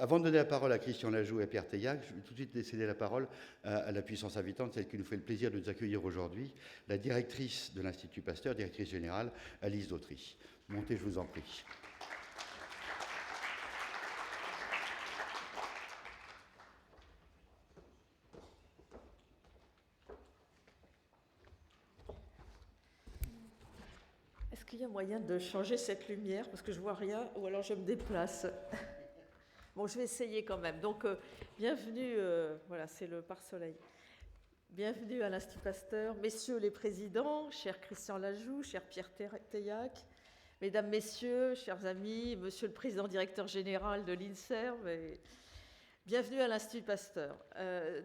Avant de donner la parole à Christian Lajoux et à Pierre Theillac, je vais tout de suite céder la parole à la puissance invitante, celle qui nous fait le plaisir de nous accueillir aujourd'hui, la directrice de l'Institut Pasteur, directrice générale, Alice Dautry. Montez, je vous en prie. Est-ce qu'il y a moyen de changer cette lumière parce que je vois rien, ou alors je me déplace? Bon, je vais essayer quand même. Donc, bienvenue, voilà, c'est le pare-soleil. Bienvenue à l'Institut Pasteur, messieurs les présidents, cher Christian Lajoux, cher Pierre Theillac, mesdames, messieurs, chers amis, monsieur le président directeur général de l'INSERM, bienvenue à l'Institut Pasteur.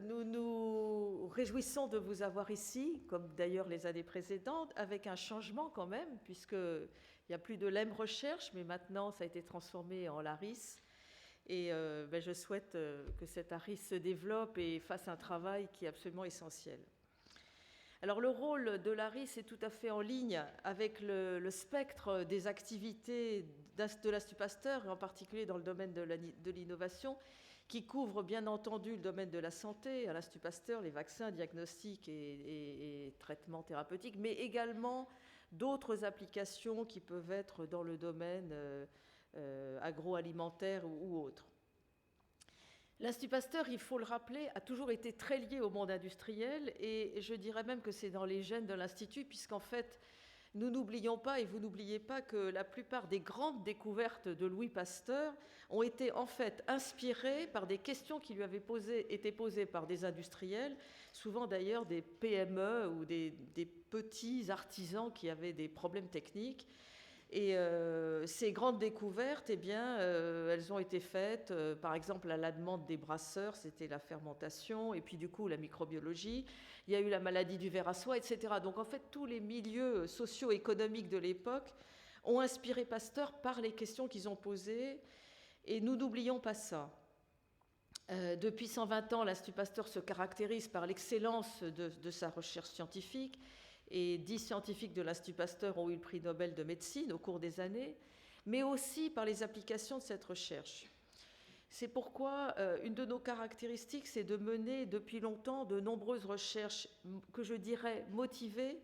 Nous nous réjouissons de vous avoir ici, comme d'ailleurs les années précédentes, avec un changement quand même, puisqu'il n'y a plus de l'EM Recherche, mais maintenant ça a été transformé en l'ARIS. Et je souhaite que cette ARIS se développe et fasse un travail qui est absolument essentiel. Alors le rôle de l'ARIS est tout à fait en ligne avec le spectre des activités de l'Institut Pasteur, et en particulier dans le domaine de l'innovation, qui couvre bien entendu le domaine de la santé, à l'Institut Pasteur, les vaccins, diagnostics et traitements thérapeutiques, mais également d'autres applications qui peuvent être dans le domaine agroalimentaire ou autre. L'Institut Pasteur, il faut le rappeler, a toujours été très lié au monde industriel, et je dirais même que c'est dans les gènes de l'Institut, puisqu'en fait, nous n'oublions pas, et vous n'oubliez pas, que la plupart des grandes découvertes de Louis Pasteur ont été en fait inspirées par des questions qui lui avaient été posées par des industriels, souvent d'ailleurs des PME ou des petits artisans qui avaient des problèmes techniques. Et ces grandes découvertes, eh bien, elles ont été faites, par exemple, à la demande des brasseurs, c'était la fermentation, et puis du coup la microbiologie. Il y a eu la maladie du ver à soie, etc. Donc en fait, tous les milieux socio-économiques de l'époque ont inspiré Pasteur par les questions qu'ils ont posées, et nous n'oublions pas ça. Depuis 120 ans, l'Institut Pasteur se caractérise par l'excellence de sa recherche scientifique, et 10 scientifiques de l'Institut Pasteur ont eu le prix Nobel de médecine au cours des années, mais aussi par les applications de cette recherche. C'est pourquoi une de nos caractéristiques, c'est de mener depuis longtemps de nombreuses recherches que je dirais motivées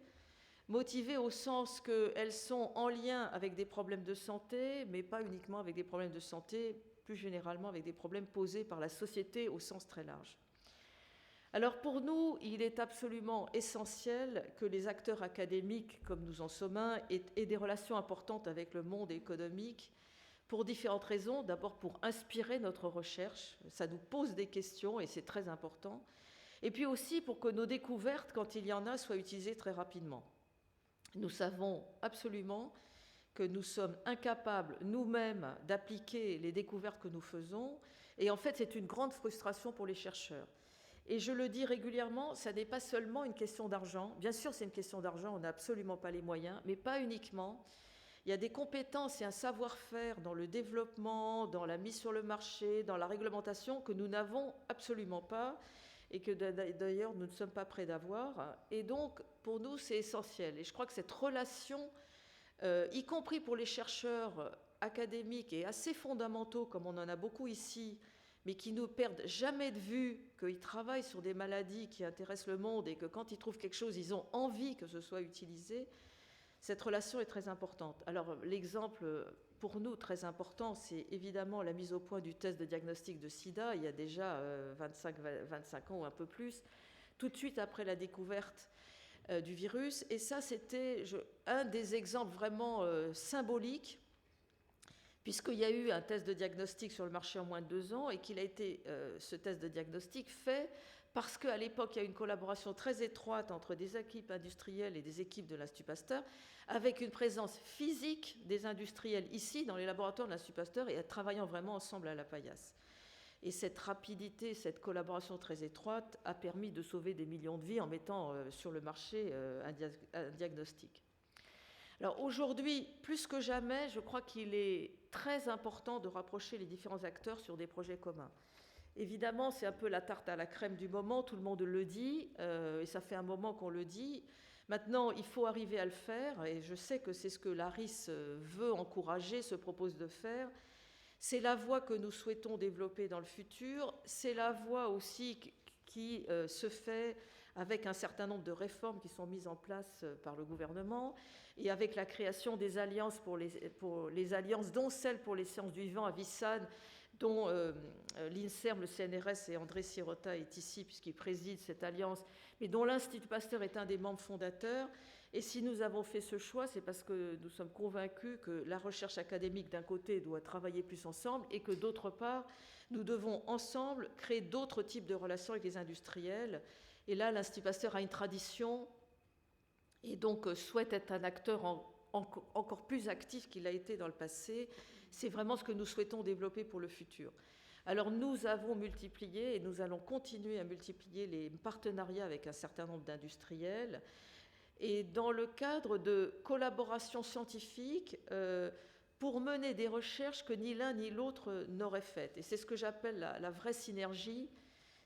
au sens qu'elles sont en lien avec des problèmes de santé, mais pas uniquement avec des problèmes de santé, plus généralement avec des problèmes posés par la société au sens très large. Alors pour nous, il est absolument essentiel que les acteurs académiques, comme nous en sommes un, aient des relations importantes avec le monde économique pour différentes raisons. D'abord pour inspirer notre recherche, ça nous pose des questions et c'est très important. Et puis aussi pour que nos découvertes, quand il y en a, soient utilisées très rapidement. Nous savons absolument que nous sommes incapables nous-mêmes d'appliquer les découvertes que nous faisons, et en fait c'est une grande frustration pour les chercheurs. Et je le dis régulièrement, ça n'est pas seulement une question d'argent. Bien sûr, c'est une question d'argent, on n'a absolument pas les moyens, mais pas uniquement. Il y a des compétences et un savoir-faire dans le développement, dans la mise sur le marché, dans la réglementation que nous n'avons absolument pas et que d'ailleurs nous ne sommes pas prêts d'avoir. Et donc, pour nous, c'est essentiel. Et je crois que cette relation, y compris pour les chercheurs académiques et assez fondamentaux, comme on en a beaucoup ici, mais qui ne perdent jamais de vue qu'ils travaillent sur des maladies qui intéressent le monde et que quand ils trouvent quelque chose, ils ont envie que ce soit utilisé, cette relation est très importante. Alors l'exemple pour nous très important, c'est évidemment la mise au point du test de diagnostic de sida, il y a déjà 25 ans ou un peu plus, tout de suite après la découverte du virus. Et ça, c'était un des exemples vraiment symboliques, puisqu'il y a eu un test de diagnostic sur le marché en moins de 2 ans et qu'il a été, ce test de diagnostic, fait parce qu'à l'époque, il y a eu une collaboration très étroite entre des équipes industrielles et des équipes de l'Institut Pasteur, avec une présence physique des industriels ici, dans les laboratoires de l'Institut Pasteur, et travaillant vraiment ensemble à la paillasse. Et cette rapidité, cette collaboration très étroite a permis de sauver des millions de vies en mettant sur le marché un diagnostic. Alors aujourd'hui, plus que jamais, je crois qu'il est très important de rapprocher les différents acteurs sur des projets communs. Évidemment, c'est un peu la tarte à la crème du moment, tout le monde le dit, et ça fait un moment qu'on le dit. Maintenant, il faut arriver à le faire, et je sais que c'est ce que l'ARIS veut encourager, se propose de faire, C'est la voie que nous souhaitons développer dans le futur. C'est la voie aussi qui se fait avec un certain nombre de réformes qui sont mises en place par le gouvernement et avec la création des alliances pour les alliances, dont celle pour les sciences du vivant à Vissane, dont l'INSERM, le CNRS et André Sirota est ici puisqu'il préside cette alliance, mais dont l'Institut Pasteur est un des membres fondateurs. Et si nous avons fait ce choix, c'est parce que nous sommes convaincus que la recherche académique, d'un côté, doit travailler plus ensemble et que, d'autre part, nous devons ensemble créer d'autres types de relations avec les industriels. Et là, l'Institut Pasteur a une tradition et donc souhaite être un acteur encore plus actif qu'il a été dans le passé. C'est vraiment ce que nous souhaitons développer pour le futur. Alors nous avons multiplié et nous allons continuer à multiplier les partenariats avec un certain nombre d'industriels. Et dans le cadre de collaboration scientifique pour mener des recherches que ni l'un ni l'autre n'auraient faites. Et c'est ce que j'appelle la vraie synergie.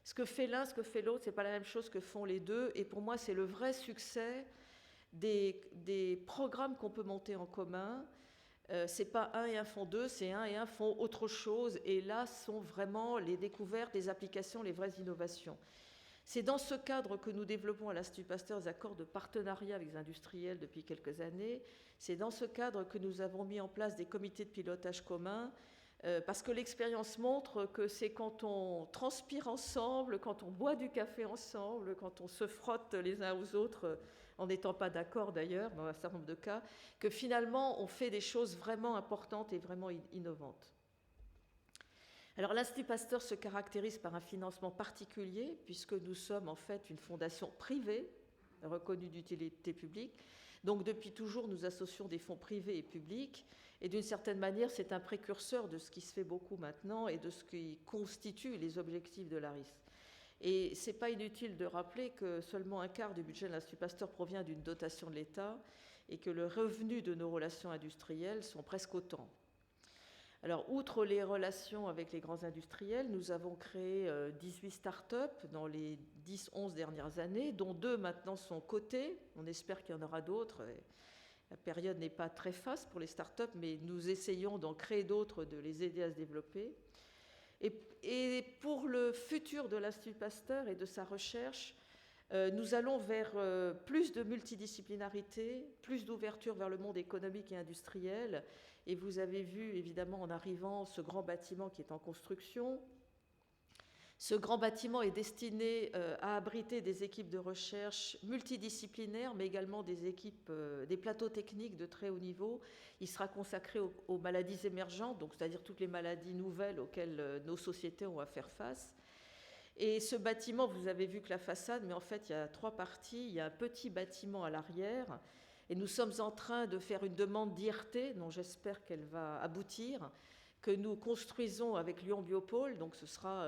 Ce que fait l'un, ce que fait l'autre, ce n'est pas la même chose que font les deux. Et pour moi, c'est le vrai succès des programmes qu'on peut monter en commun. Ce n'est pas un et un font deux, c'est un et un font autre chose. Et là sont vraiment les découvertes, les applications, les vraies innovations. C'est dans ce cadre que nous développons à l'Institut Pasteur des accords de partenariat avec les industriels depuis quelques années. C'est dans ce cadre que nous avons mis en place des comités de pilotage communs, parce que l'expérience montre que c'est quand on transpire ensemble, quand on boit du café ensemble, quand on se frotte les uns aux autres, en n'étant pas d'accord d'ailleurs, dans un certain nombre de cas, que finalement on fait des choses vraiment importantes et vraiment innovantes. Alors l'Institut Pasteur se caractérise par un financement particulier, puisque nous sommes en fait une fondation privée, reconnue d'utilité publique. Donc depuis toujours, nous associons des fonds privés et publics, et d'une certaine manière, c'est un précurseur de ce qui se fait beaucoup maintenant et de ce qui constitue les objectifs de l'ARIS. Et ce n'est pas inutile de rappeler que seulement un quart du budget de l'Institut Pasteur provient d'une dotation de l'État et que le revenu de nos relations industrielles sont presque autant. Alors, outre les relations avec les grands industriels, nous avons créé 18 start-up dans les 10-11 dernières années, dont 2 maintenant sont cotées. On espère qu'il y en aura d'autres. La période n'est pas très faste pour les start-up, mais nous essayons d'en créer d'autres, de les aider à se développer. Et pour le futur de l'Institut Pasteur et de sa recherche, nous allons vers plus de multidisciplinarité, plus d'ouverture vers le monde économique et industriel. Et vous avez vu, évidemment, en arrivant, ce grand bâtiment qui est en construction. Ce grand bâtiment est destiné à abriter des équipes de recherche multidisciplinaires, mais également des équipes, des plateaux techniques de très haut niveau. Il sera consacré aux maladies émergentes, donc c'est-à-dire toutes les maladies nouvelles auxquelles nos sociétés ont à faire face. Et ce bâtiment, vous avez vu que la façade, mais en fait, il y a 3 parties. Il y a un petit bâtiment à l'arrière, et nous sommes en train de faire une demande d'IRT, dont j'espère qu'elle va aboutir, que nous construisons avec Lyon Biopôle. Donc ce sera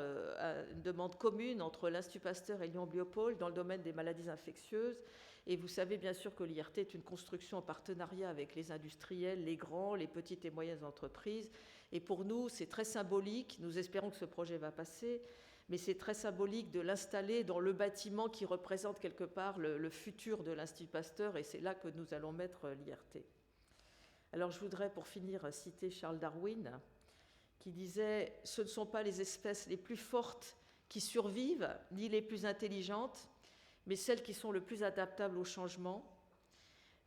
une demande commune entre l'Institut Pasteur et Lyon Biopôle dans le domaine des maladies infectieuses. Et vous savez bien sûr que l'IRT est une construction en partenariat avec les industriels, les grands, les petites et moyennes entreprises. Et pour nous, c'est très symbolique. Nous espérons que ce projet va passer. Mais c'est très symbolique de l'installer dans le bâtiment qui représente quelque part le futur de l'Institut Pasteur, et c'est là que nous allons mettre l'IRT. Alors je voudrais pour finir citer Charles Darwin, qui disait « Ce ne sont pas les espèces les plus fortes qui survivent, ni les plus intelligentes, mais celles qui sont le plus adaptables au changement. »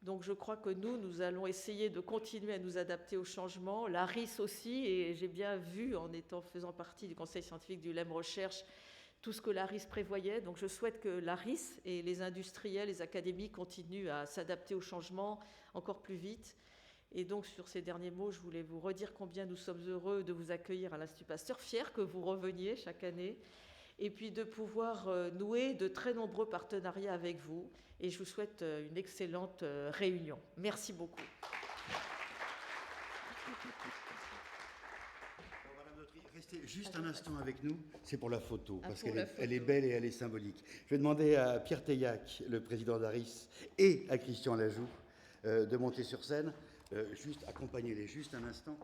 Donc je crois que nous allons essayer de continuer à nous adapter au changement. L'ARIS aussi, et j'ai bien vu en faisant partie du conseil scientifique du LEM Recherche tout ce que l'ARIS prévoyait. Donc je souhaite que l'ARIS et les industriels, les académiques continuent à s'adapter au changement encore plus vite. Et donc sur ces derniers mots, je voulais vous redire combien nous sommes heureux de vous accueillir à l'Institut Pasteur, fiers que vous reveniez chaque année, et puis de pouvoir nouer de très nombreux partenariats avec vous. Et je vous souhaite une excellente réunion. Merci beaucoup. Madame Dautry, restez juste un instant avec nous. C'est pour la photo, parce qu'elle est belle et elle est symbolique. Je vais demander à Pierre Teillac, le président d'ARIS, et à Christian Lajoux de monter sur scène. Juste accompagnez-les juste un instant.